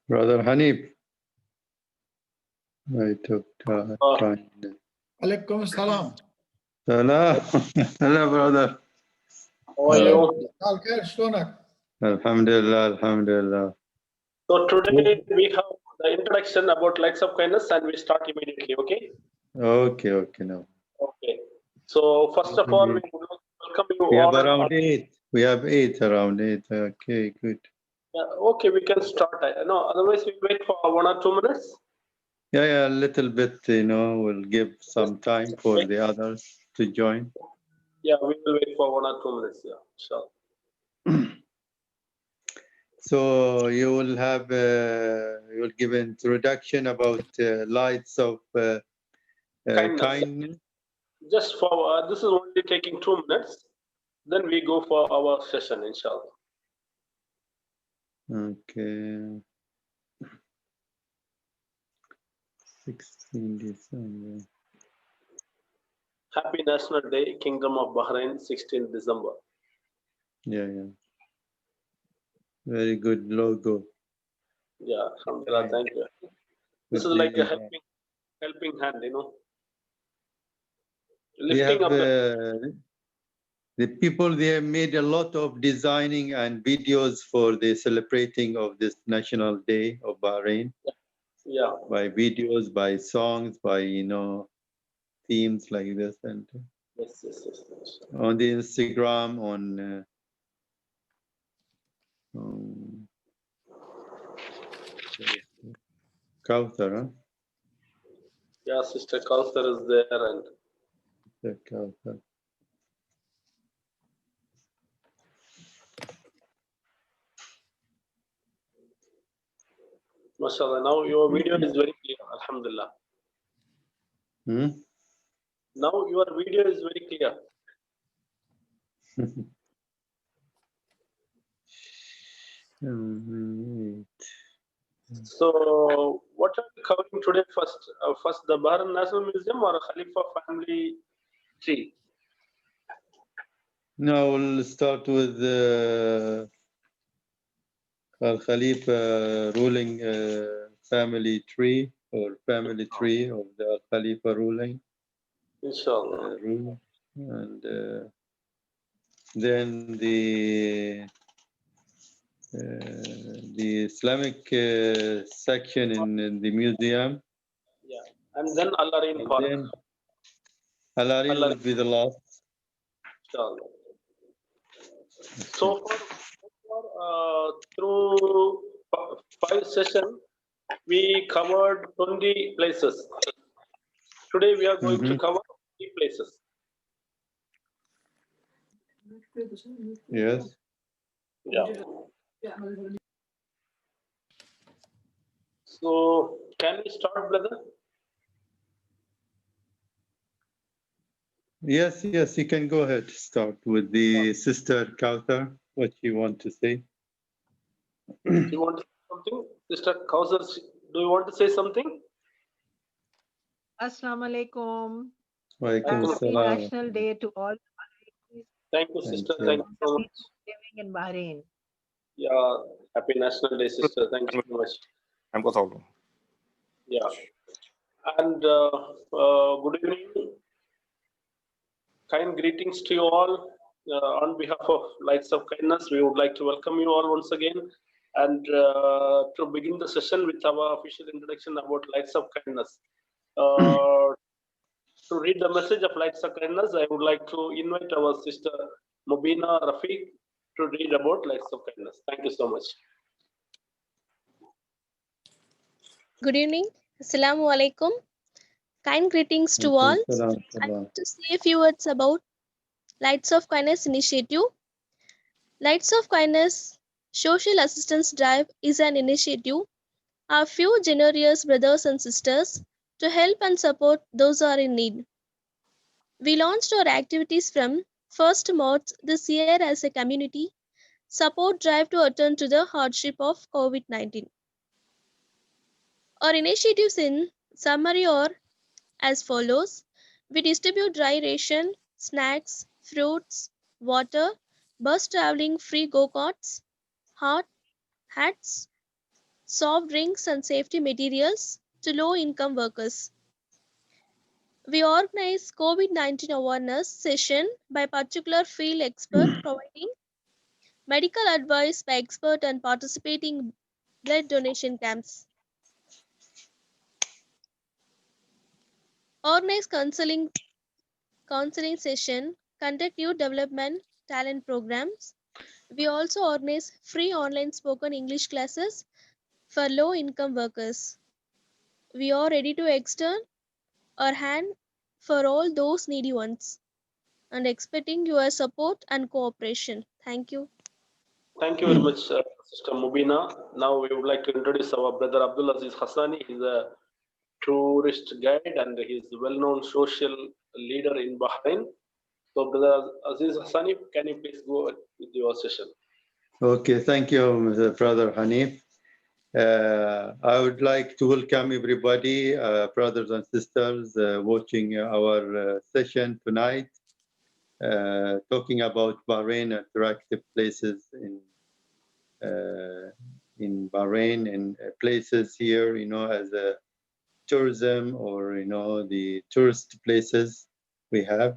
Brother Hanif, I took time. Alaikum salam. Hello, hello, brother. How are you? Alhamdulillah, Alhamdulillah. So today we have the introduction about lights of kindness, and we start immediately. Okay. Okay, no. Okay. So first of all, we would like to welcome you We have all. around 8. We have around 8. Okay, good. Okay, we can start. No, otherwise we wait for 1 or 2 minutes. Yeah, a little bit, we'll give some time for the others to join. Yeah, we will wait for 1 or 2 minutes. Yeah, sure. So you will have, you will give an introduction about lights of kindness. Just for this is only taking 2 minutes. Then we go for our session, inshallah. Okay. 16 December. Happy National Day, Kingdom of Bahrain, 16th December. Yeah. Very good logo. Yeah, alhamdulillah, thank you. This is like a helping hand, Lifting up the people, they have made a lot of designing and videos for the celebrating of this National Day of Bahrain. Yeah. By videos, by songs, by, themes like this. And yes. on the Instagram, on Kauthar, huh? Yeah, Sister Kauthar is there and Kauthar. MashaAllah, now your video is very clear, alhamdulillah. Now your video is very clear. So, what are we covering today first? First, the Bahrain National Museum or Khalifa family tree? No, we'll start with Al Khalifa ruling family tree or family tree of the Al Khalifa ruling. Inshallah. And then the Islamic section in the museum. Yeah, and then Al-Arin Park. Then Al-Arin will be the last. Inshallah. So far, through 5 sessions, we covered 20 places. Today we are going to cover 3 places. Yes. Yeah. So, can we start, brother? Yes, you can go ahead. Start with the Sister Kauthar. What you want to say? Do you want to say something? Sister Kauthar, do you want to say something? Assalamu alaikum. Happy National Day to all. Thank you, sister. Thank you so much. Living in Bahrain. Yeah, happy National Day, sister. Thank you so much. Yeah. And good evening. Kind greetings to you all. On behalf of Lights of Kindness, we would like to welcome you all once again. And to begin the session with our official introduction about Lights of Kindness. To read the message of Lights of Kindness, I would like to invite our sister Mubina Rafiq to read about Lights of Kindness. Thank you so much. Good evening. Assalamu alaikum. Kind greetings to all. I want to say a few words about Lights of Kindness initiative. Lights of Kindness Social Assistance Drive is an initiative of few generous brothers and sisters to help and support those who are in need. We launched our activities from 1st March this year as a community support drive to attend to the hardship of COVID-19. Our initiatives in summary are as follows. We distribute dry ration, snacks, fruits, water, bus traveling free go-karts, hats, soft drinks and safety materials to low-income workers. We organize COVID-19 awareness session by particular field expert providing medical advice by expert and participating blood donation camps. Organize counseling session, conduct youth development talent programs. We also organize free online spoken English classes for low-income workers. We are ready to extend our hand for all those needy ones and expecting your support and cooperation. Thank you. Thank you very much, Sister Mubina. Now we would like to introduce our brother Abdulaziz Hassani. He's a tourist guide and he is a well-known social leader in Bahrain. So, Brother Aziz Hassani, can you please go with your session? Okay, thank you, Brother Hanif. I would like to welcome everybody, brothers and sisters, watching our session tonight, talking about Bahrain, attractive places in Bahrain and places here, as a tourism or, the tourist places we have.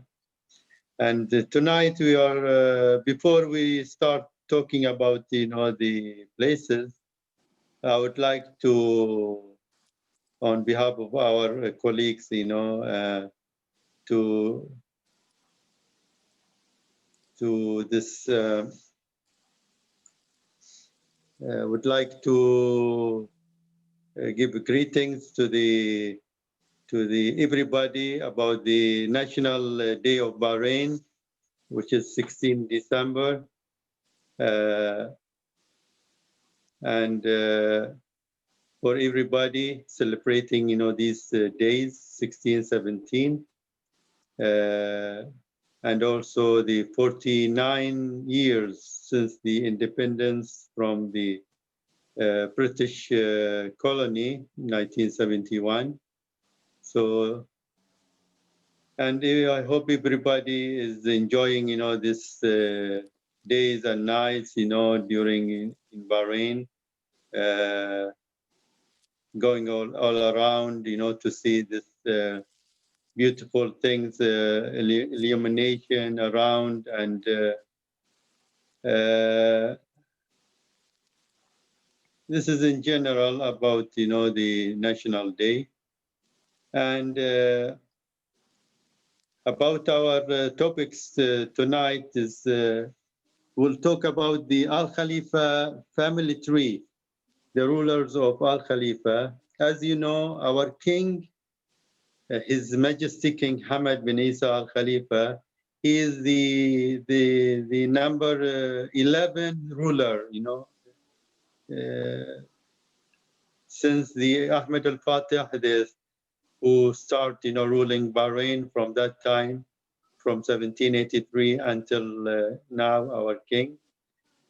And tonight we are, before we start talking about, the places, I would like to, on behalf of our colleagues, to this, would like to give greetings to the everybody about the National Day of Bahrain, which is 16 December. And for everybody celebrating, these days, 16, 17, and also the 49 years since the independence from the British colony, 1971. So, and I hope everybody is enjoying, this days and nights, during in Bahrain, going all around, to see this beautiful things, illumination around, and this is in general about, the National Day. And about our topics tonight is, we'll talk about the Al Khalifa family tree, the rulers of Al Khalifa. As you know, our king, His Majesty King Hamad bin Isa Al Khalifa, he is the number 11 ruler, since the Ahmed Al Fatih, who start, ruling Bahrain from that time, from 1783 until now, our king.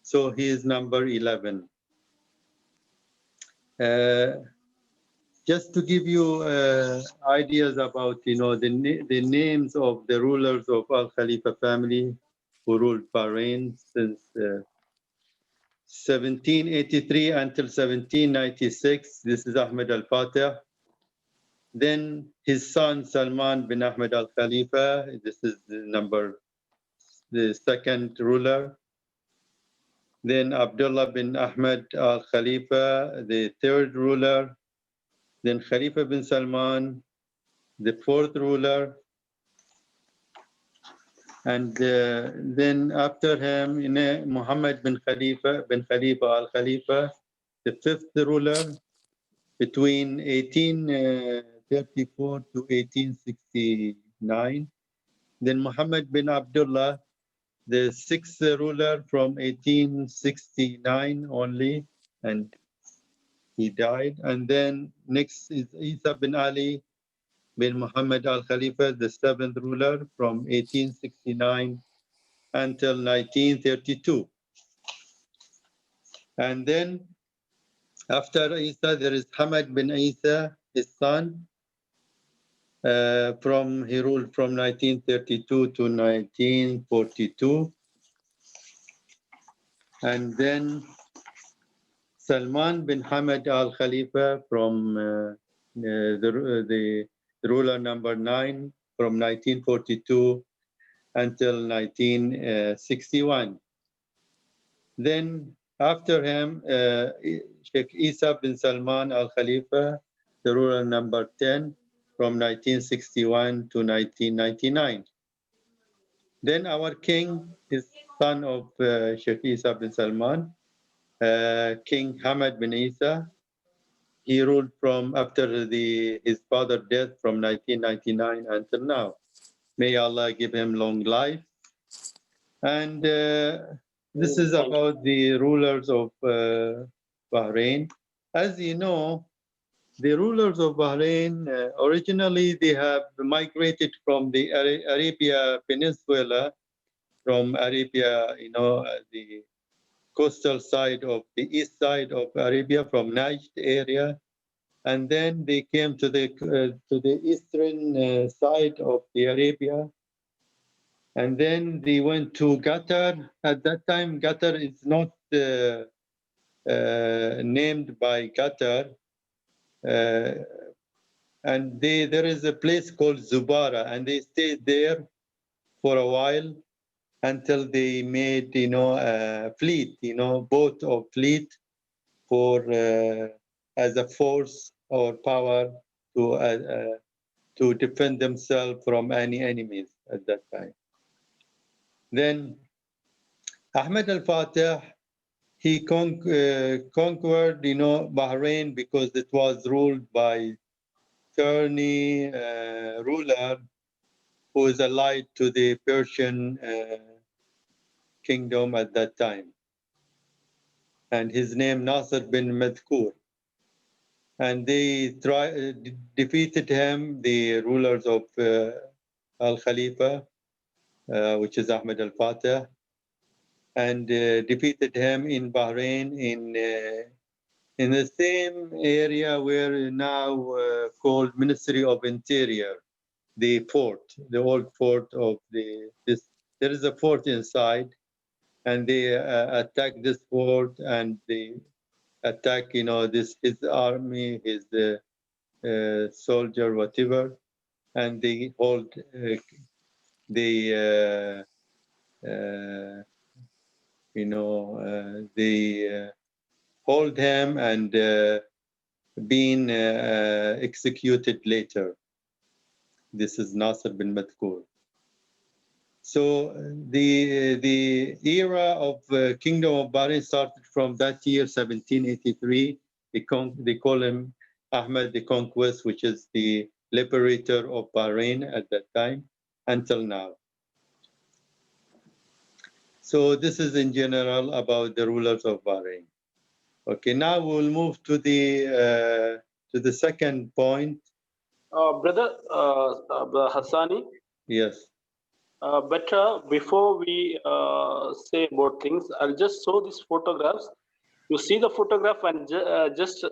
So he is number 11. Just to give you ideas about, the names of the rulers of Al Khalifa family who ruled Bahrain since 1783 until 1796. This is Ahmed Al Fatih. Then his son Salman bin Ahmed Al Khalifa. This is the second ruler. Then Abdullah bin Ahmed Al Khalifa, the third ruler. Then Khalifa bin Salman, the fourth ruler. And then after him, Muhammad bin Khalifa Al Khalifa, the fifth ruler between 1834 to 1869. Then Muhammad bin Abdullah, the sixth ruler from 1869 only, and he died. And then next is Isa bin Ali bin Muhammad Al Khalifa, the seventh ruler from 1869 until 1932. And then after Isa, there is Hamad bin Isa, his son. He ruled from 1932 to 1942. And then Salman bin Hamad Al Khalifa from the ruler number 9 from 1942 until 1961. Then after him, Sheikh Isa bin Salman Al Khalifa, the ruler number 10 from 1961 to 1999. Then our king is son of Sheikh Isa bin Salman, King Hamad bin Isa. He ruled from after his father's death from 1999 until now. May Allah give him long life. And this is about the rulers of Bahrain. As you know, the rulers of Bahrain, originally they have migrated from the Arabia Peninsula, from Arabia, the coastal side of the east side of Arabia, from Najd area, and then they came to the eastern side of the Arabia, and then they went to Qatar. At that time, Qatar is not named by Qatar, and there is a place called Zubara, and they stayed there for a while until they made, a fleet, boat or fleet for as a force or power to defend themselves from any enemies at that time. Then Ahmed al-Fatih, he conquered, Bahrain because it was ruled by Turni ruler who is allied to the Persian kingdom at that time. And his name Nasr bin Madhkur. And they defeated him, the rulers of Al-Khalifa, which is Ahmed al-Fatih, and defeated him in Bahrain in the same area where now called Ministry of Interior, the fort, the old fort of this. There is a fort inside, and they attacked this fort, and they attack, his army, his soldier, whatever, and they hold, they hold him and being executed later. This is Nasr bin Madhkur. So the era of Kingdom of Bahrain started from that year, 1783. They call him Ahmed the Conquest, which is the liberator of Bahrain at that time, until now. So this is in general about the rulers of Bahrain. Okay, now we'll move to the second point. Brother Hassani. Yes. Better before we say about things, I'll just show these photographs. You see the photograph and just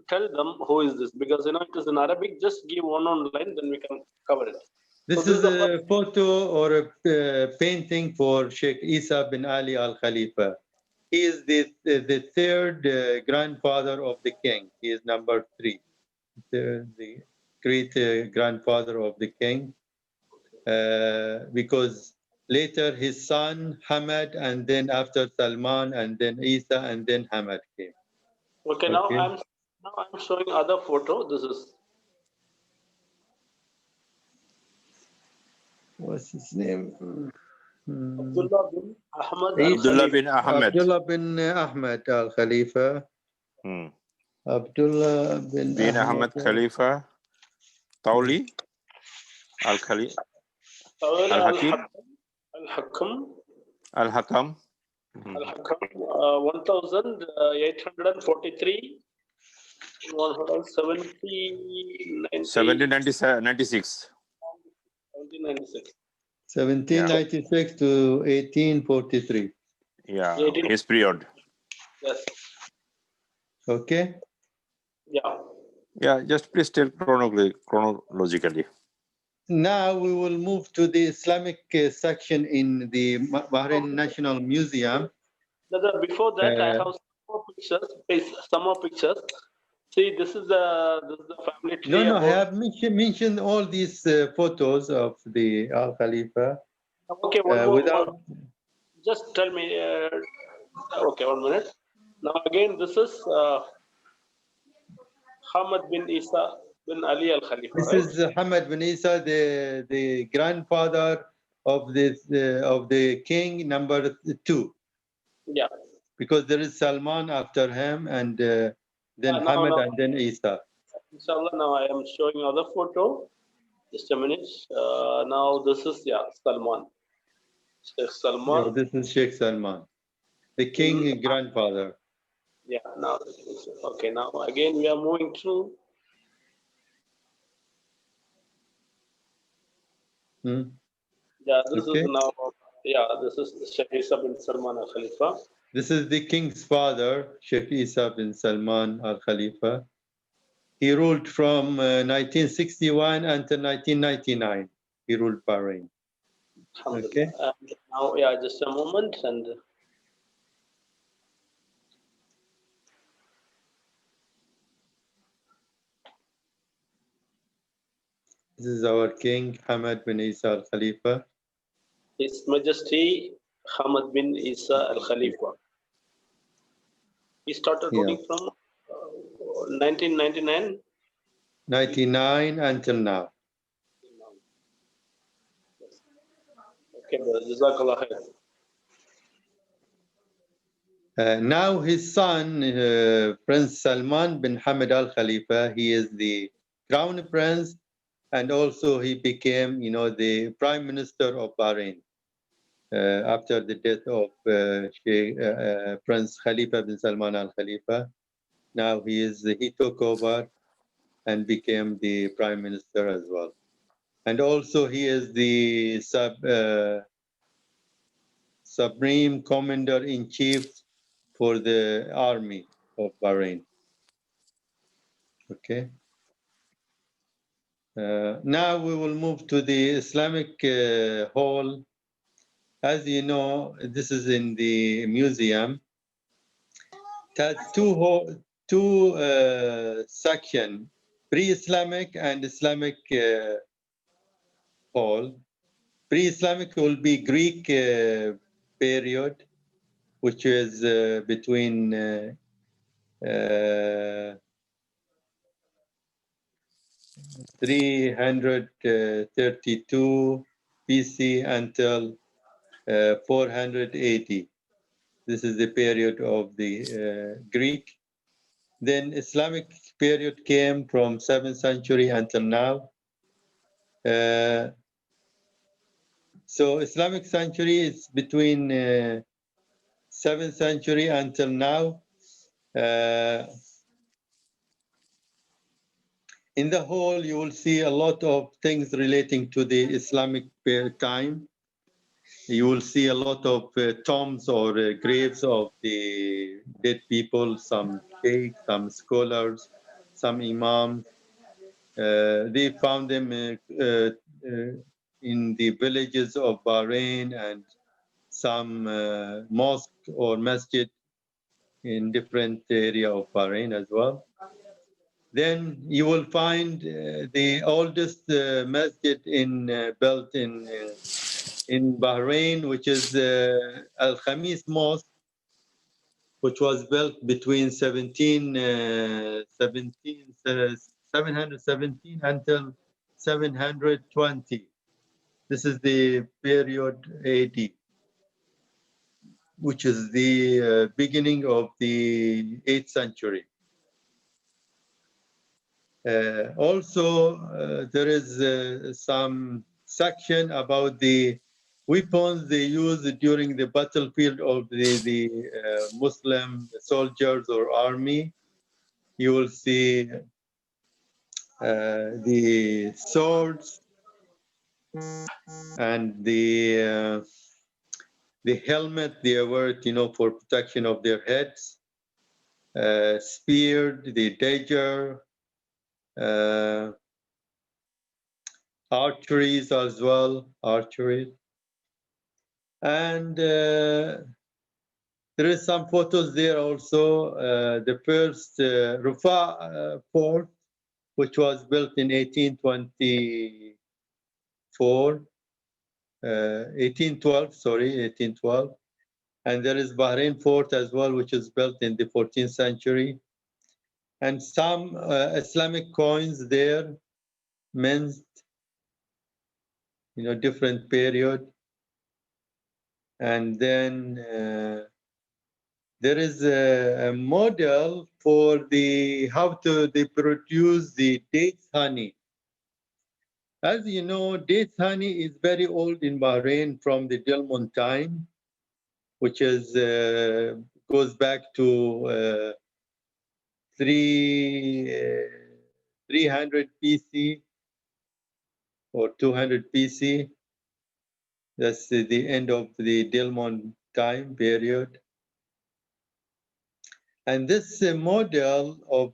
tell them who is this, because it is in Arabic. Just give one line, then we can cover it. This is a photo or a painting for Sheikh Isa bin Ali Al Khalifa. He is the third grandfather of the king. He is number 3, the great grandfather of the king. Because later his son Hamad, and then after Salman, and then Isa, and then Hamad came. Okay, now I'm showing other photo. This is. What's his name? Abdullah bin Ahmad. Abdullah bin Ahmad Al Khalifa. Abdullah bin Ahmad Khalifa. Tawli Al Khalifa. Al-Hakam. Al-Hakam. 1843. 1796. 1796 to 1843. Yeah, his period. Yes. Okay. Yeah. Yeah, just please tell chronologically. Now we will move to the Islamic section in the Bahrain National Museum. Before that, I have some pictures, please, some more pictures. See, this is the family tree. No, I about- have mentioned all these photos of the Al Khalifa. Okay, one more. Without Just tell me. Okay, 1 minute. Now again, this is Hamad bin Isa bin Ali Al Khalifa, this right? is Hamad bin Isa, the grandfather of the king number 2, Yeah. because there is Salman after him, and then Hamad, and then Isa. Inshallah, now I am showing other photo. Just a minute. Now this is Salman. Sheikh Salman. Yeah, this is Sheikh Salman, the king grandfather. Yeah. Now, okay. Now again, we are moving to. Yeah, this Okay. is now. Yeah, this is Sheikh Isa bin Salman Al Khalifa. This is the king's father, Sheikh Isa bin Salman Al Khalifa. He ruled from 1961 until 1999. He ruled Bahrain. Okay. And now, yeah, just a moment. And This is our king, Hamad bin Isa Al Khalifa. His Majesty Hamad bin Isa Al Khalifa. He started ruling from 1999. 99 until now. Okay, brother. Jazakallah khair. Now his son, Prince Salman bin Hamad Al Khalifa, he is the crown prince, and also he became, the prime minister of Bahrain after the death of Prince Khalifa bin Salman Al Khalifa. Now he took over and became the prime minister as well. And also he is the supreme commander-in-chief for the army of Bahrain. Okay. Now we will move to the Islamic Hall. As you know, this is in the museum. It has two sections, pre-Islamic and Islamic Hall. Pre-Islamic will be Greek period, which is between 332 BC until 480. This is the period of the Greek. Then Islamic period came from 7th century until now. So Islamic century is between 7th century until now. In the hall, you will see a lot of things relating to the Islamic time. You will see a lot of tombs or graves of the dead people, some sheikhs, some scholars, some imams. They found them in the villages of Bahrain, and some mosque or masjid in different area of Bahrain as well. Then you will find the oldest masjid built in Bahrain, which is Al Khamis Mosque, which was built between 717 until 720. This is the period 80, which is the beginning of the 8th century. Also, there is some section about the weapons they used during the battlefield of the Muslim soldiers or army. You will see the swords and the helmet they wear, for protection of their heads. Spear, the dagger, archeries as well, archery. And There is some photos there also. The first Rufa fort, which was built in 1824, 1812, sorry, 1812. And there is Bahrain fort as well, which is built in the 14th century. And some Islamic coins there, meant, different period. And then there is a model for how they produce the dates honey. As you know, dates honey is very old in Bahrain from the Delmon time, which is goes back to 300 BC or 200 BC. That's the end of the Delmon time period. And this model of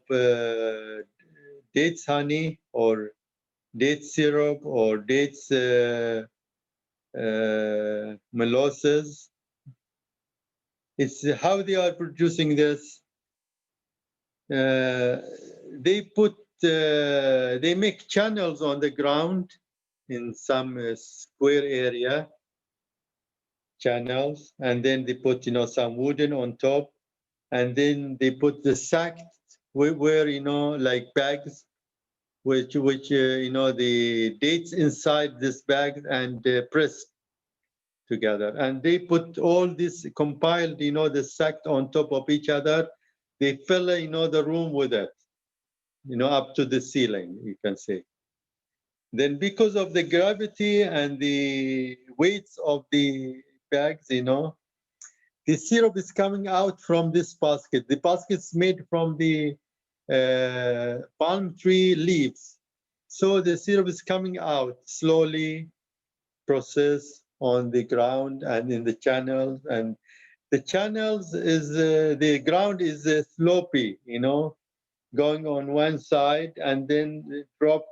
dates honey or date syrup or dates molasses, it's how they are producing this. They make channels on the ground in some square area, channels, and then they put some wooden on top, and then they put the sack where like bags, which the dates inside this bag and pressed together, and they put all this compiled the sack on top of each other. They fill the room with it, up to the ceiling, you can say. Then because of the gravity and the weights of the bags, the syrup is coming out from this basket. The basket is made from the palm tree leaves. So the syrup is coming out slowly, processed on the ground and in the channels. And the channels is, the ground is slopey, going on one side and then drop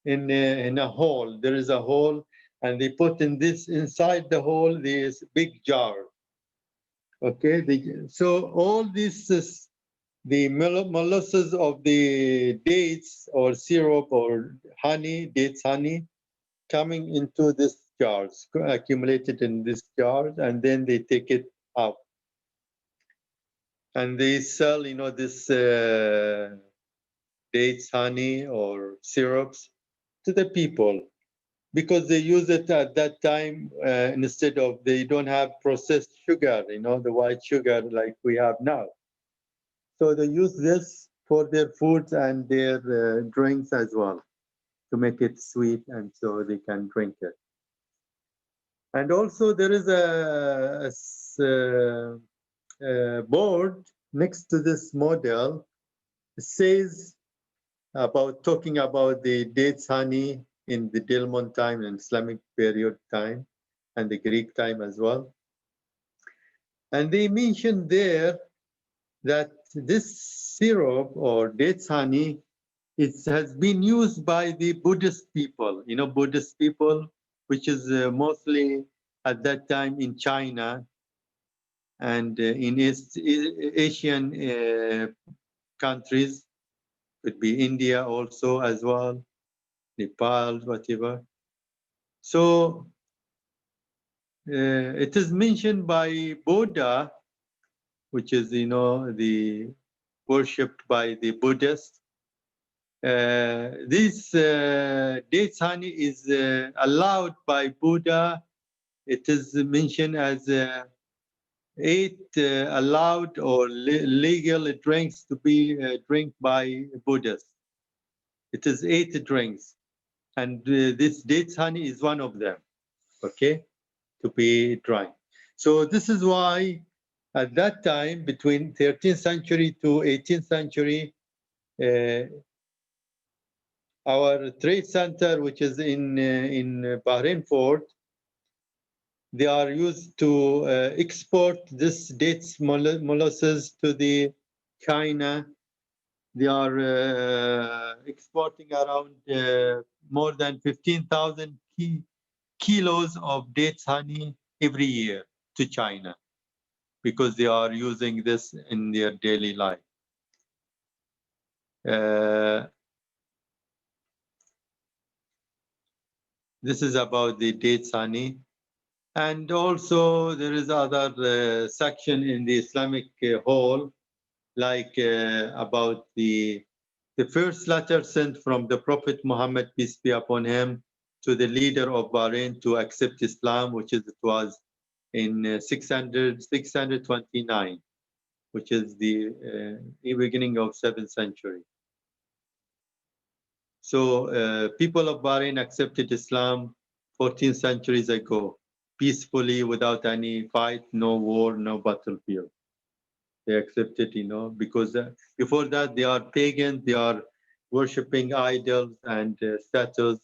in a hole. There is a hole, and they put inside the hole this big jar. Okay, so all this is the molasses of the dates or syrup or honey, dates honey, coming into this jars, accumulated in this jars, and then they take it out. And they sell, this dates honey or syrups to the people, because they use it at that time instead of, they don't have processed sugar, the white sugar like we have now. So they use this for their foods and their drinks as well, to make it sweet, and so they can drink it. And also there is a board next to this model. It says talking about the dates honey in the Delmon time and Islamic period time and the Greek time as well. And they mentioned there that this syrup or dates honey, it has been used by the Buddhist people, Buddhist people, which is mostly at that time in China and in East Asian countries, could be India also as well, Nepal, whatever. So it is mentioned by Buddha, which is, the worshipped by the Buddhists. This dates honey is allowed by Buddha. It is mentioned as 8 allowed or legal drinks to be drink by Buddhists. It is 8 drinks, and this dates honey is one of them, okay, to be drank. So this is why at that time, between 13th century to 18th century, our trade center, which is in Bahrain Fort, they are used to export this dates molasses to the China. They are exporting around more than 15,000 kilos of dates honey every year to China. because they are using this in their daily life. This is about the date Sani. And also there is other section in the Islamic hall, like about the first letter sent from the Prophet Muhammad, peace be upon him, to the leader of Bahrain to accept Islam, which is, it was in 629, which is the beginning of 7th century. So people of Bahrain accepted Islam 14 centuries ago, peacefully, without any fight, no war, no battlefield. They accepted, because before that they are pagans, they are worshipping idols and statues,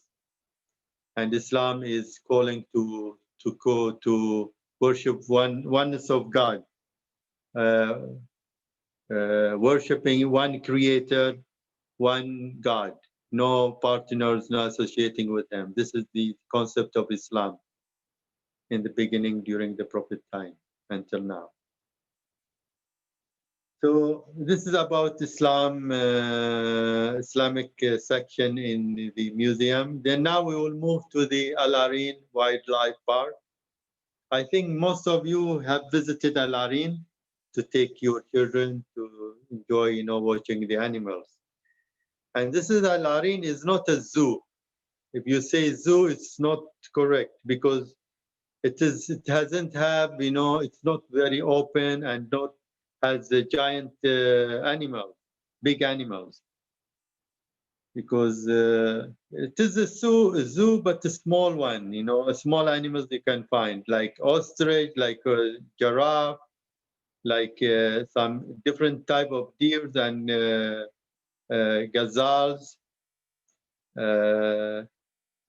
and Islam is calling to go to worship oneness of God, worshipping one creator, one God, no partners, no associating with him. This is the concept of Islam in the beginning during the Prophet time until now. So this is about Islam, Islamic section in the museum. Then now we will move to the Al Ain Wildlife Park. I think most of you have visited Al Ain to take your children to enjoy, watching the animals. And this is Al Ain is not a zoo. If you say zoo, it's not correct, because it hasn't have, it's not very open and not has the giant animals, big animals, because it is a zoo, but a small one, a small animals you can find, like ostrich, like giraffe, like some different type of deers and gazelles. There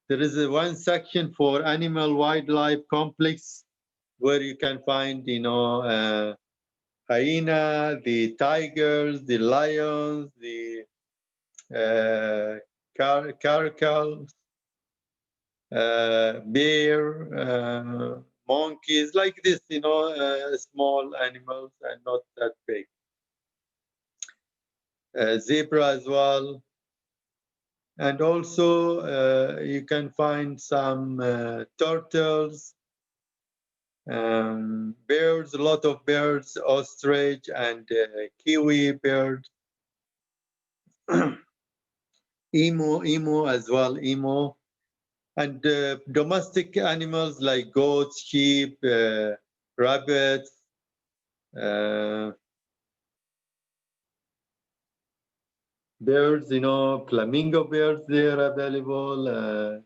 is one section for animal wildlife complex where you can find, hyena, the tigers, the lions, the caracals, bear, monkeys, like this, small animals and not that big. Zebra as well. And also you can find some turtles, birds, a lot of birds, ostrich and kiwi bird. Emu as well, emu. And domestic animals like goats, sheep, rabbits, birds, flamingo birds, they are available,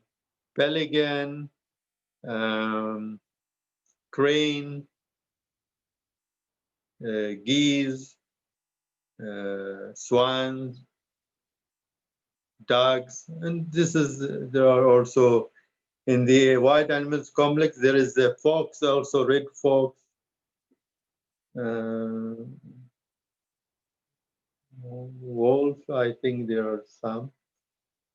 pelican, crane, geese, swans, ducks, and there are also in the wild animals complex, there is a fox, also red fox, wolf, I think there are some,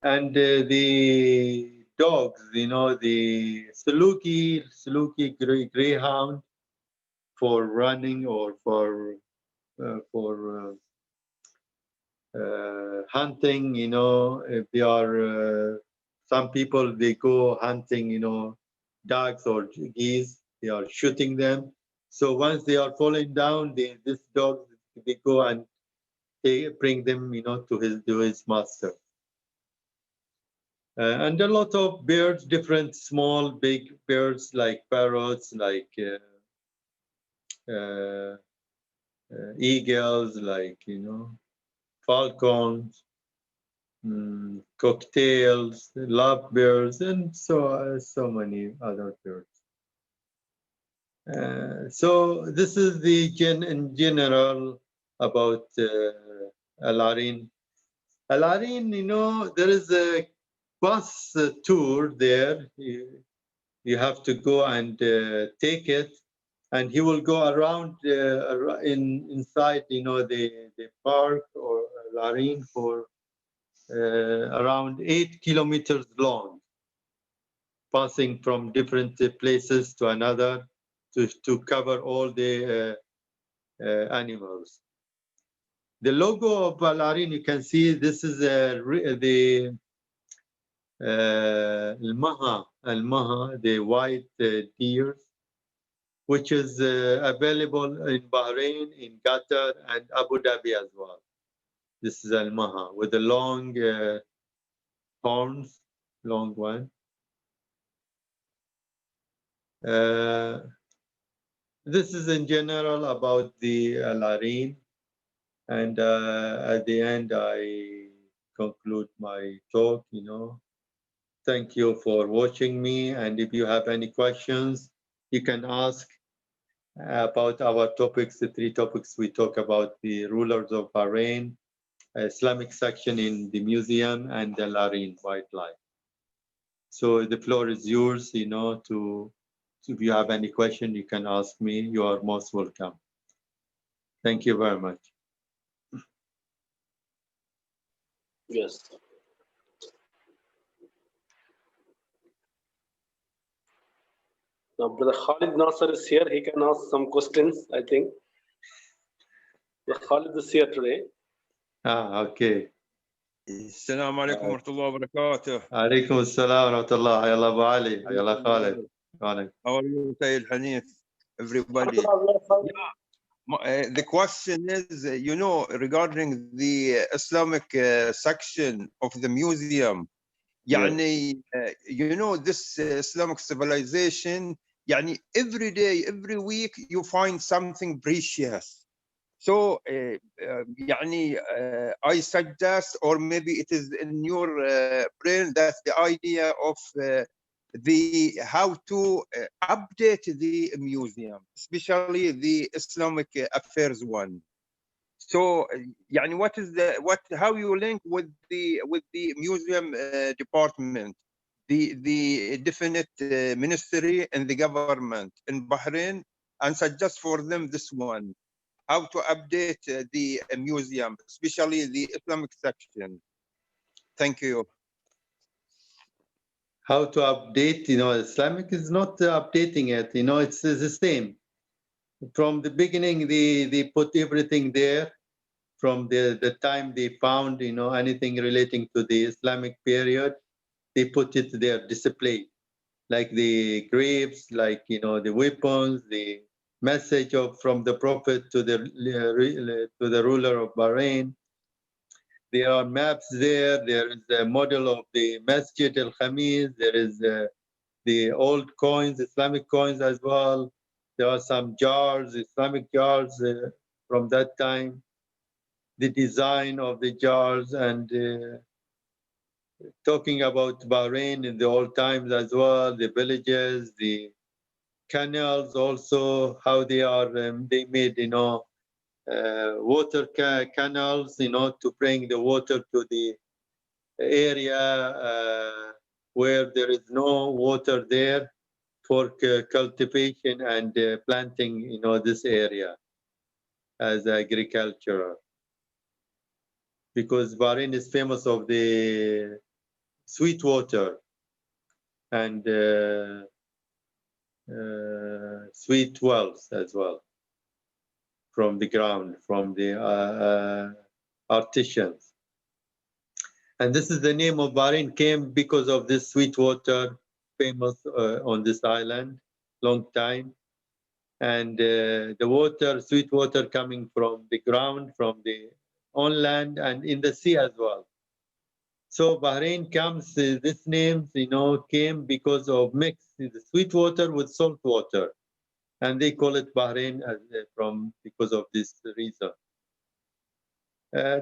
and the dogs, the Saluki greyhound for running or for hunting, if they are, some people, they go hunting, ducks or geese, they are shooting them. So once they are falling down, this dog, they go and they bring them, to his master. And a lot of birds, different small, big birds like parrots, like eagles, like, falcons, cocktails, lovebirds, and so many other birds. So this is the in general about Al Ain. Al Ain, there is a bus tour there. You have to go and take it, and he will go around inside, the park or Al Ain for around 8 kilometers long, passing from different places to another to cover all the animals. The logo of Bahrain, you can see this is the Al-Maha, the white deer, which is available in Bahrain, in Qatar, and Abu Dhabi as well. This is Al-Maha with the long horns, long one. This is in general about the Al-Arin. And at the end, I conclude my talk, Thank you for watching me. And if you have any questions, you can ask about our topics, the 3 topics we talk about: the rulers of Bahrain, Islamic section in the museum, and the Al-Arin wildlife. So the floor is yours, if you have any question, you can ask me. You are most welcome. Thank you very much. Yes. Now, Brother Khalid Nasser is here. He can ask some questions, I think. Brother Khalid is here today. Okay. السلام عليكم ورحمة الله وبركاته. عليكم السلام ورحمة الله. يلا أبو علي. يلا خالد. How are you, Sayyid Hanif? Everybody. The question is, regarding the Islamic section of the museum, يعني, this Islamic civilization, يعني, every day, every week, you find something precious. So, يعني, I suggest, or maybe it is in your brain, that the idea of how to update the museum, especially the Islamic affairs one. So, يعني, how you link with the museum department, the definite ministry and the government in Bahrain, and suggest for them this one: how to update the museum, especially the Islamic section. Thank you. How to update, Islamic is not updating it, it's the same. From the beginning, they put everything there. From the time they found, anything relating to the Islamic period, they put it there, displayed. Like the grapes, like, the weapons, the message from the Prophet to the ruler of Bahrain. There are maps there. There is a model of the Masjid al-Khamis. There is the old coins, Islamic coins as well. There are some jars, Islamic jars from that time. The design of the jars, and talking about Bahrain in the old times as well, the villages, the canals also, how they are, they made, water canals, to bring the water to the area where there is no water there for cultivation and planting, this area as agriculture. Because Bahrain is famous of the sweet water and sweet wells as well from the ground, from the artisans. And this is the name of Bahrain, came because of this sweet water, famous on this island, long time. And the water, sweet water coming from the ground, from the on land and in the sea as well. So Bahrain comes, this name, came because of mix the sweet water with salt water. And they call it Bahrain because of this reason.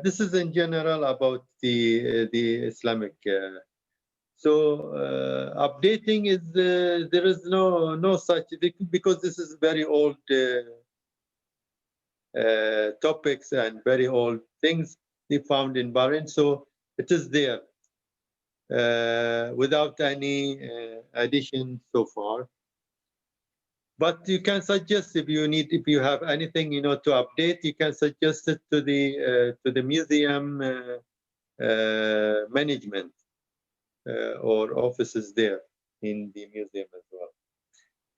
This is in general about the Islamic. Updating is, there is no such, because this is very old topics and very old things they found in Bahrain. So it is there without any addition so far. But you can suggest if you have anything, to update, you can suggest it to the museum management or offices there in the museum as well.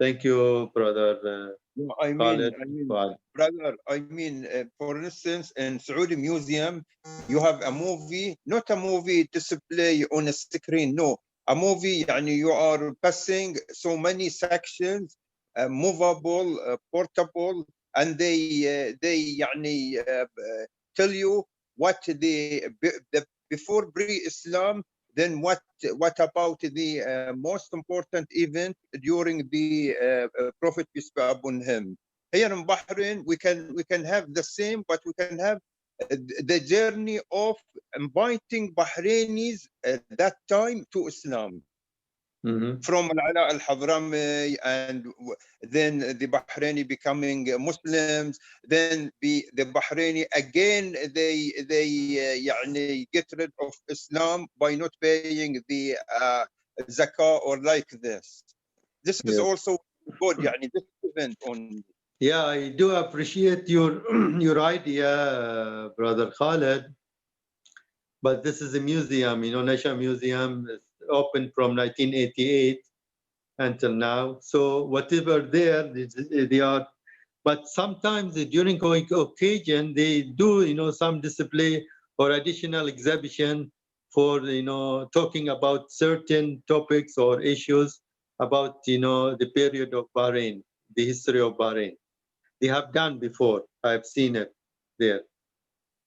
Thank you, brother. I Khalid. mean, Fuad. brother, for instance, in Saudi Museum, you have a movie, not a movie display on a screen, no, a movie, يعني you are passing so many sections, movable, portable, and they يعني tell you what the before pre-Islam, then what about the most important event during the Prophet peace be upon him. Here in Bahrain, we can have the same, but we can have the journey of inviting Bahrainis at that time to Islam. From Al-Ala al-Hadrami, and then the Bahraini becoming Muslims, then the Bahraini again they يعني get rid of Islam by not paying the zakah or like this. This is also good, يعني this event on. Yeah, I do appreciate your your idea, brother Khalid. But this is a museum, you know, National Museum is open from 1988 until now. So whatever there, they are. But sometimes during occasion, they do, you know, some display or additional exhibition for, you know, talking about certain topics or issues about, you know, the period of Bahrain, the history of Bahrain. They have done before. I've seen it there.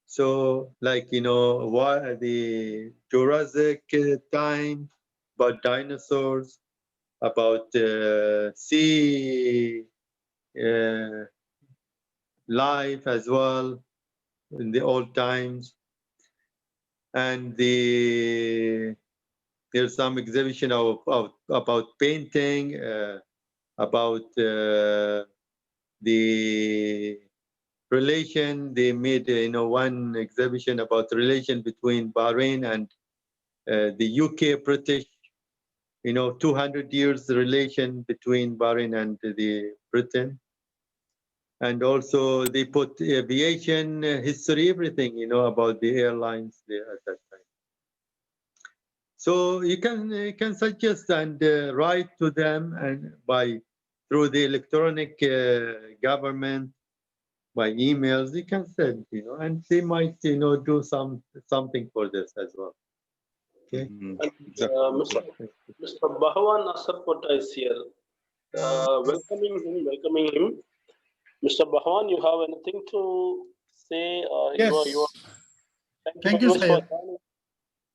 So, like, you know, what the Jurassic time, about dinosaurs, about sea life as well in the old times, and there's some exhibition about painting, about the relation. They made, you know, one exhibition about the relation between Bahrain and the UK British, you know, 200 years relation between Bahrain and the Britain. And also they put aviation history, everything, you know, about the airlines there at that time. So you can suggest and write to them and through the electronic government, by emails, you can send, you know, and they might, you know, do something for this as well. Okay. Mr. Bhawan Asarpota is here. Welcoming him. Mr. Bhawan, you have anything to say? Yes. Thank you Syed. for joining.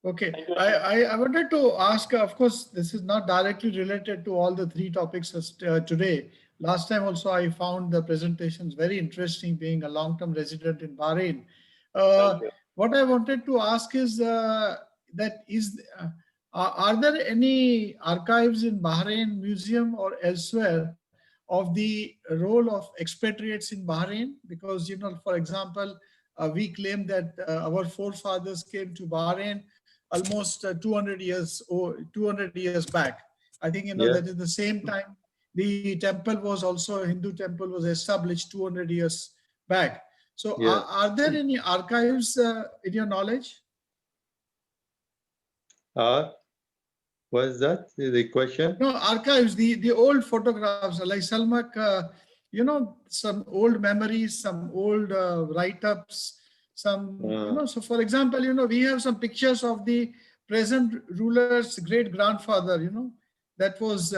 Okay, I wanted to ask, of course, this is not directly related to all the three topics today. Last time also I found the presentations very interesting, being a long-term resident in Bahrain. What I wanted to ask is are there any archives in Bahrain Museum or elsewhere of the role of expatriates in Bahrain? Because, you know, for example, we claim that our forefathers came to Bahrain almost 200 years back. I think, you know, that is the same time the temple was also, a Hindu temple was established 200 years back. So are there any archives in your knowledge? What is that, the question? No, archives, the old photographs, like Salmak, you know, some old memories, some old write-ups, some, you know, so for example, you know, we have some pictures of the present ruler's great-grandfather, you know, that was,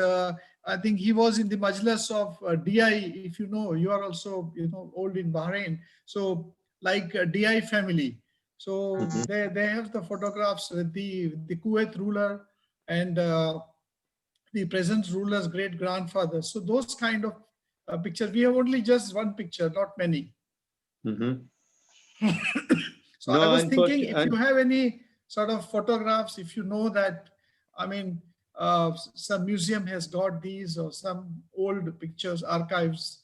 I think he was in the Majlis of DI, if you know, you are also, you know, old in Bahrain. So like DI family. So they have the photographs with the Kuwait ruler and the present ruler's great-grandfather. So those kind of pictures, we have only just one picture, not many. So I was thinking, if you have any sort of photographs, if you know that, I mean, some museum has got these or some old pictures, archives.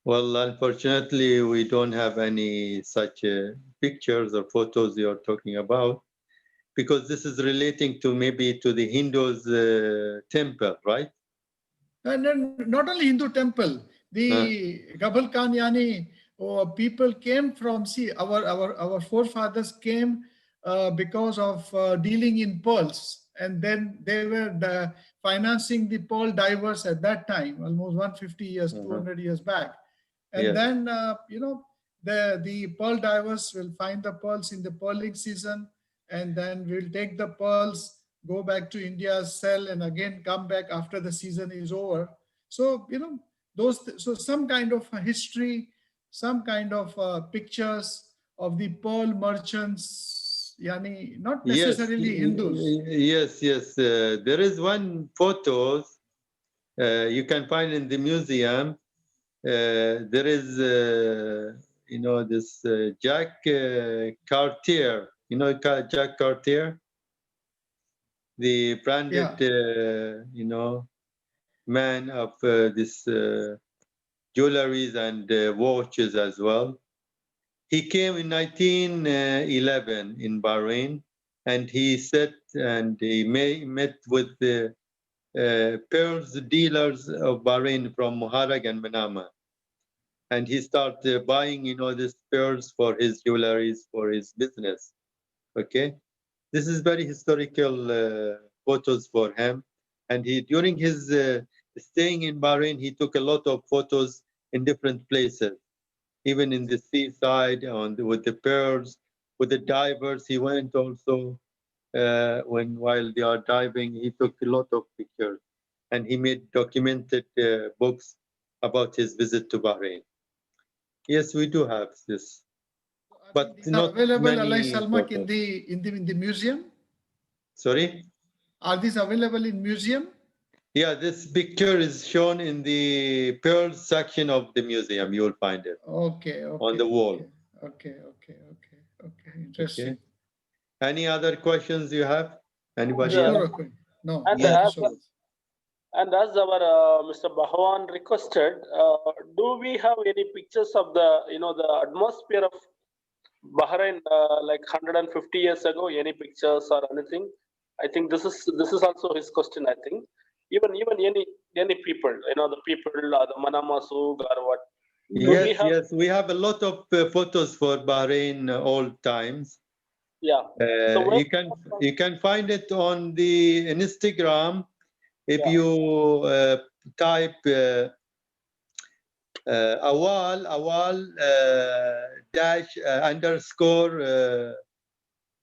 Well, unfortunately, we don't have any such pictures or photos you're talking about, because this is relating to maybe to the Hindus' temple, right? And then not only Hindu temple, the Gabal Khan Yani, people came from, see, our forefathers came because of dealing in pearls. and then they were financing the pearl divers at that time, almost 150 years, 200 years back. And Yes. then, the pearl divers will find the pearls in the pearling season, and then we'll take the pearls, go back to India, sell, and again come back after the season is over. So, so some kind of a history, some kind of pictures of the pearl merchants, yani not necessarily Hindus. Yes. There is one photo you can find in the museum. There is, this Jack Cartier. You know Jack Cartier, the branded, man of this jewelries and watches as well. He came in 1911 in Bahrain, and he sat and he met with the pearls dealers of Bahrain from Muharraq and Manama. And he started buying, these pearls for his jewelries, for his business. Okay. This is very historical photos for him. And during his staying in Bahrain, he took a lot of photos in different places, even in the seaside, with the pearls, with the divers. He went also while they are diving, he took a lot of pictures, and he made documented books about his visit to Bahrain. Yes, we do have this, but not available, many Allah Salmak, photos. in the museum. Sorry? Are these available in museum? Yeah, this picture is shown in the pearl section of the museum. You will find it. Okay. On the wall. Okay. Interesting. Okay. Any other questions you have? Anybody else? No. And Thank you as, so much. and as our Mr. Bahwan requested, do we have any pictures of the the atmosphere of Bahrain like 150 years ago? Any pictures or anything? I think this is also his question. I think even any people, the people, the Manama Souk or what. Yes, we have a lot of photos for Bahrain old times. Yeah. So you can find it on the Instagram if you type awal dash underscore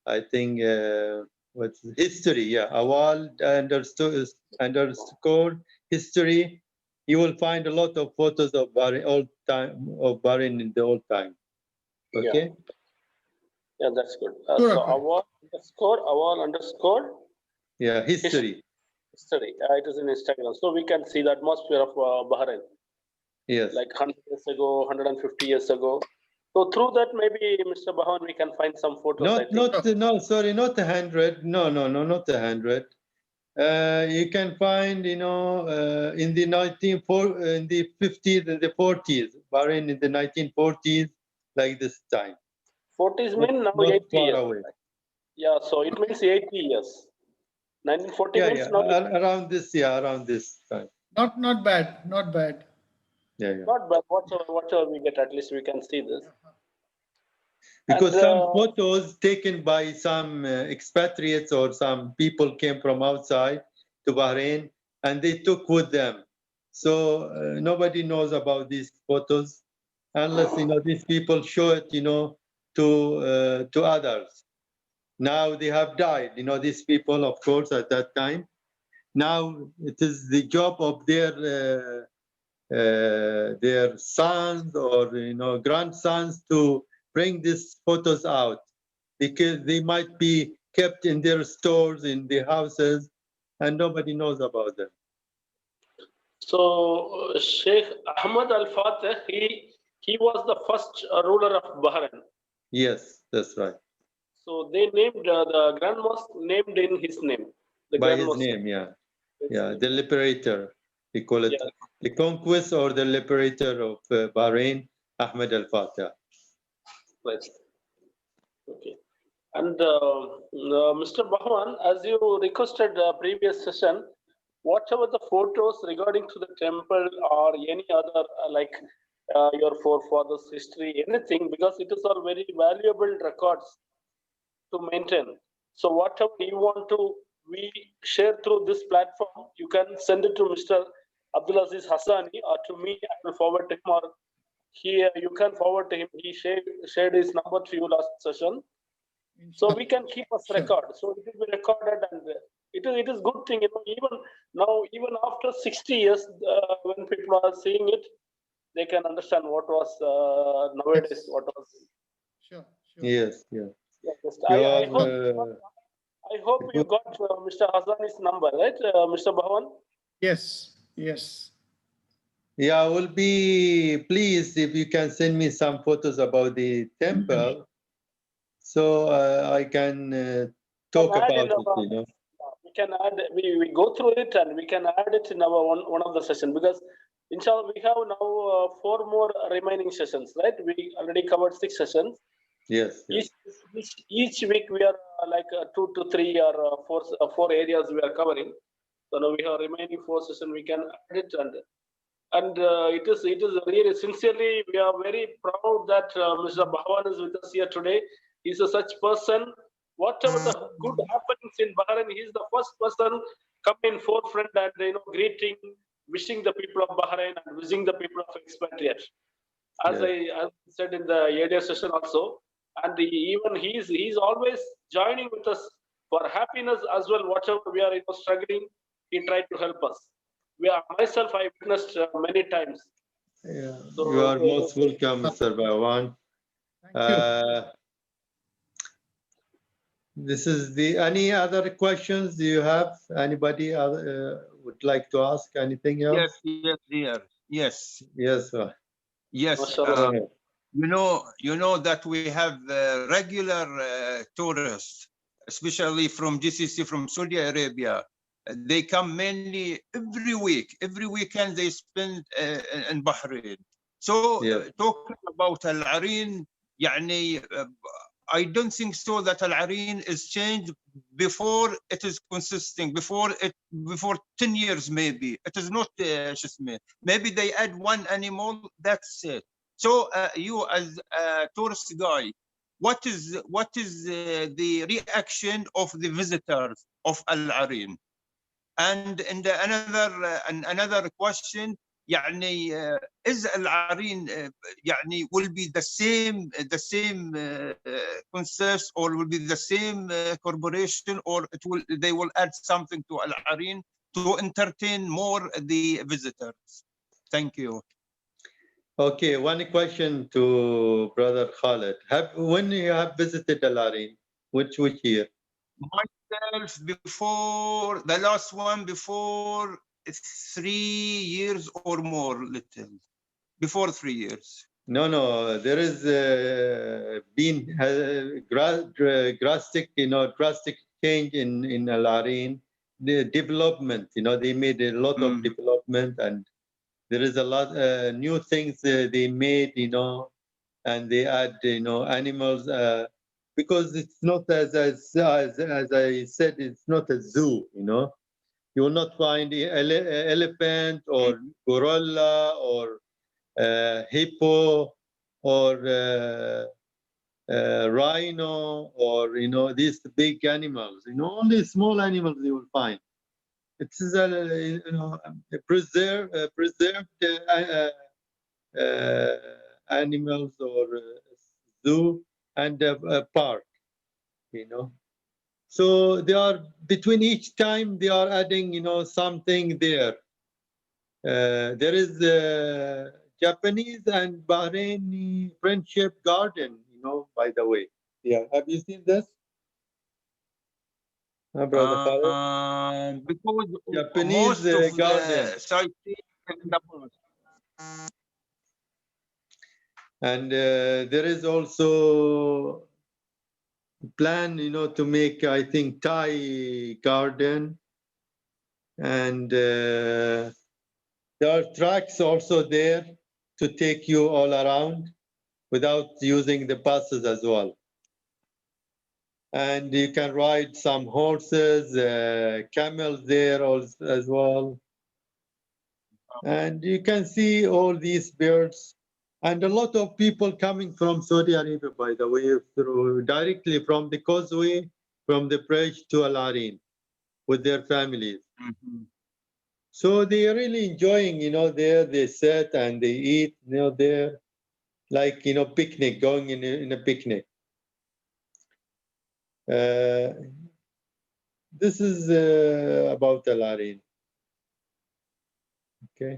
I think what's history, awal underscore history. You will find a lot of photos of Bahrain in the old time. Okay. Yeah, that's good. So awal underscore history. History. It is in Instagram, so we can see the atmosphere of Bahrain. Yes. Like 100 years ago, 150 years ago. So through that, maybe Mr. Bahwan, we can find some photos. Not 100. No, not 100. You can find, in the 50s and the 40s, Bahrain in the 1940s, like this time. 40s mean now 80 years. Away. Yeah, so it means 80 years. 1940 means now around this time. Not bad. Yeah. Not bad. Whatever we get, at least we can see this. Because some photos taken by some expatriates or some people came from outside to Bahrain and they took with them. So nobody knows about these photos unless these people show it to others. Now they have died, these people, of course, at that time. Now it is the job of their sons or grandsons to bring these photos out, because they might be kept in their stores, in their houses, and nobody knows about them. So Sheikh Ahmad Al-Fateh, he was the first ruler of Bahrain. Yes, that's right. So they named the Grand Mosque named in his name. By his name, the liberator. We call it the conquest or the liberator of Bahrain, Ahmad Al-Fateh. Right. Okay. And Mr. Bahwan, as you requested the previous session, whatever the photos regarding to the temple or any other your forefathers' history, anything, because it is all very valuable records to maintain. So whatever you want to we share through this platform. You can send it to Mr. Abdulaziz Hassani or to me. I will forward to him, or here you can forward to him. He shared his number to you last session. So we can keep us record. So it will be recorded, and it is good thing. Even now, even after 60 years, when people are seeing it, they can understand what was nowadays. What was. Sure. Yes, yes. I hope you got Mr. Hassani's number, right, Mr. Bhawan? Yes, yes. Yeah, I will be pleased if you can send me some photos about the temple, so I can talk about it. We can add. We go through it and we can add it in our one of the sessions, because inshallah we have now 4 more remaining sessions, right? We already covered 6 sessions. Yes. Each week we are like 2 to 3 or 4 areas we are covering. So now we have remaining 4 sessions. We can add it, and it is really sincerely, we are very proud that Mr. Bhawan is with us here today. He's a such person. Whatever the good happenings in Bahrain, he's the first person coming in forefront and greeting, wishing the people of Bahrain and wishing the people of expatriate. As I said in the earlier session also, and he's always joining with us for happiness as well. Whatever we are struggling, he tried to help us. Myself, I witnessed many times. Yeah. So, you are most welcome, Mr. Bhawan. Thank you. This is any other questions do you have? Anybody would like to ask anything else? Yes, dear. Yes. Yes, sir. Yes. You know that we have regular tourists, especially from GCC, from Saudi Arabia. They come mainly every week. Every weekend they spend in Bahrain. So talking about Al Areen, I don't think so that Al Areen is changed before it is consisting, before 10 years maybe. It is not maybe they add 1 animal, that's it. So you as a tourist guy, what is the reaction of the visitors of Al Areen? And another question, is Al Areen will be the same concepts, or will be the same corporation, or they will add something to Al Areen to entertain more the visitors? Thank you. Okay, one question to Brother Khaled. When you have visited Al Areen, which year? Myself, before the last one, before 3 years or more, little. Before 3 years. No, there is been drastic change in Al Areen. The development, they made a lot of development, and there is a lot new things they made, and they add, animals, because it's not as I said, it's not a zoo, You will not find elephant or gorilla or hippo or rhino, or these big animals. Only small animals you will find. It is preserved animals, or zoo and a park. So they are, between each time they are adding something there. There is Japanese and Bahraini friendship garden, by the way. Yeah, have you seen this? Brother Khaled? Because Japanese most of garden. the sightseeing. And there is also plan, to make, I think, Thai garden. And there are tracks also there to take you all around without using the buses as well. And you can ride some horses, camels there as well. And you can see all these birds. And a lot of people coming from Saudi Arabia, by the way, directly from the causeway, from the bridge to Al Areen. with their families. Mhm. So they are really enjoying, there they sit and they eat, there, like, picnic, going in a picnic. This is about Al Arain. Okay.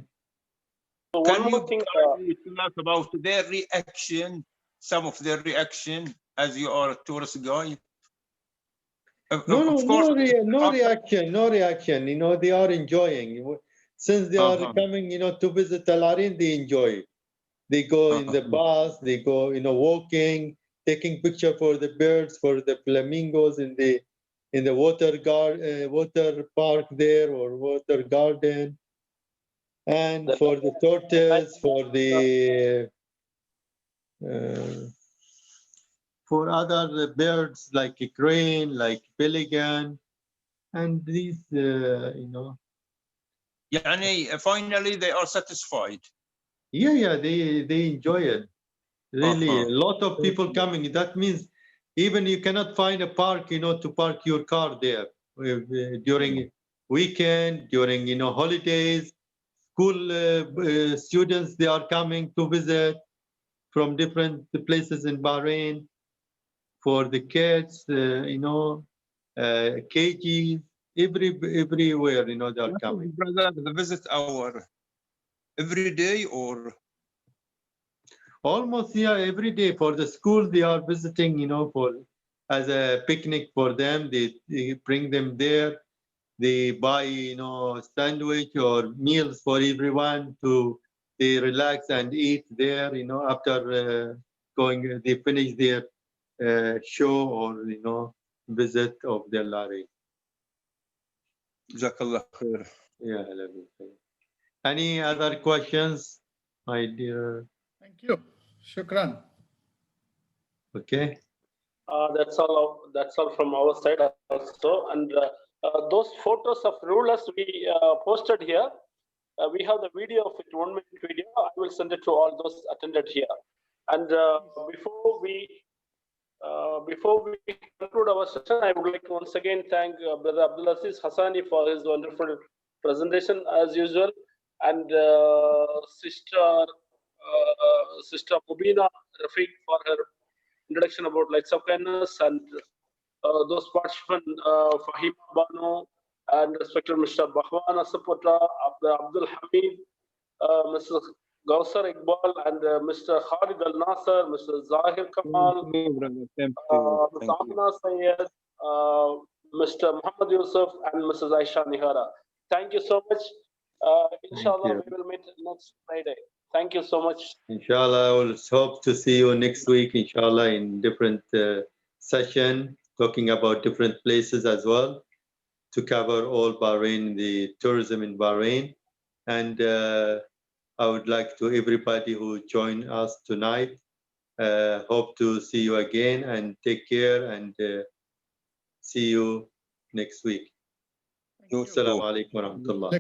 So one Can you more thing. kindly tell us about their reaction, some of their reaction, as you are a tourist guy? Of course, No after- reaction, no reaction. They are enjoying. Since they are coming, to visit Al Arain, they enjoy. They go in the bus, they go, walking, taking picture for the birds, for the flamingos in the water park there, or water garden, and The- for the tortoise, for the for other birds like a crane, like pelican, and these, يعني finally they are satisfied. yeah, they enjoy it. Really, a lot of people coming. That means even you cannot find a park, to park your car there during weekend, during, holidays. School students, they are coming to visit from different places in Bahrain. For the kids, KGs, everywhere, they are coming. Brother, the visit hour every day or? Almost, yeah, every day. For the school, they are visiting, for as a picnic for them. They bring them there. They buy, sandwich or meals for everyone they relax and eat there, after they finish their show or, visit of their Lari. Jazakallah khair. Yeah. Any other questions, my dear? Thank you. Shukran. Okay. That's all from our side also. And those photos of rulers we posted here. We have the video of it, 1 minute video. I will send it to all those attended here. And before we conclude our session, I would like to once again thank Brother Abdulaziz Hassani for his wonderful presentation as usual, and Sister Mubina Rafiq for her introduction about lights of kindness, and those participants, Fahima Bano and respected Mr. Bahwan Asapota, Abdul Hamid, Mr. Gausar Iqbal, and Mr. Khalid Al Nasser, Mr. Zahir Kamal, Mr. Amna Sayed, Mr. Muhammad Yusuf, and Mrs. Aisha Nihara. Thank you so much. Inshallah, we will meet next Friday. Thank you so much. Inshallah, I will hope to see you next week, inshallah, in different session, talking about different places as well, to cover all Bahrain, the tourism in Bahrain. And I would like to everybody who joined us tonight, hope to see you again, and take care, and see you next week. Assalamu alaikum wa rahmatullah.